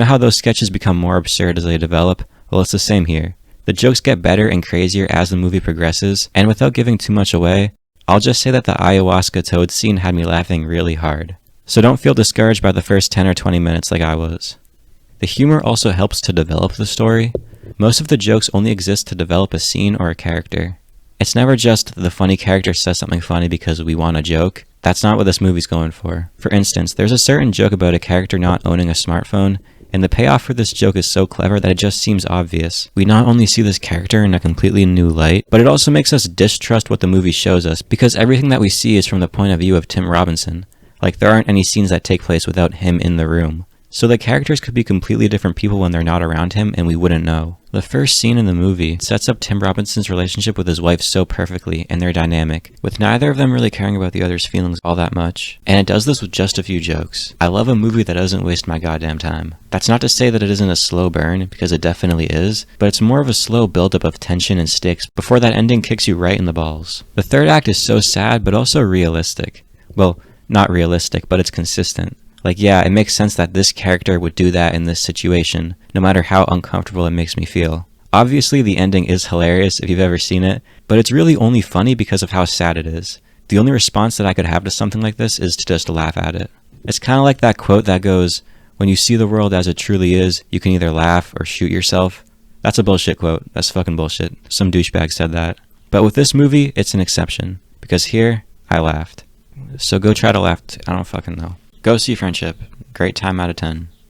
You know how those sketches become more absurd as they develop? Well, it's the same here. The jokes get better and crazier as the movie progresses, and without giving too much away, I'll just say that the ayahuasca toad scene had me laughing really hard. So don't feel discouraged by the first 10 or 20 minutes like I was. The humor also helps to develop the story. Most of the jokes only exist to develop a scene or a character. It's never just the funny character says something funny because we want a joke. That's not what this movie's going for. For instance, there's a certain joke about a character not owning a smartphone, and the payoff for this joke is so clever that it just seems obvious. We not only see this character in a completely new light, but it also makes us distrust what the movie shows us, because everything that we see is from the point of view of Tim Robinson. Like, there aren't any scenes that take place without him in the room. So the characters could be completely different people when they're not around him, and we wouldn't know. The first scene in the movie sets up Tim Robinson's relationship with his wife so perfectly, and their dynamic, with neither of them really caring about the other's feelings all that much. And it does this with just a few jokes. I love a movie that doesn't waste my goddamn time. That's not to say that it isn't a slow burn, because it definitely is, but it's more of a slow buildup of tension and stakes before that ending kicks you right in the balls. The third act is so sad, but also realistic. Well, not realistic, but it's consistent. Like, yeah, it makes sense that this character would do that in this situation, no matter how uncomfortable it makes me feel. Obviously, the ending is hilarious if you've ever seen it, but it's really only funny because of how sad it is. The only response that I could have to something like this is to just laugh at it. It's kind of like that quote that goes, "When you see the world as it truly is, you can either laugh or shoot yourself." That's a bullshit quote. That's fucking bullshit. Some douchebag said that. But with this movie, it's an exception, because here, I laughed. So go try to laugh. I don't fucking know. Go see Friendship. Great time out of 10.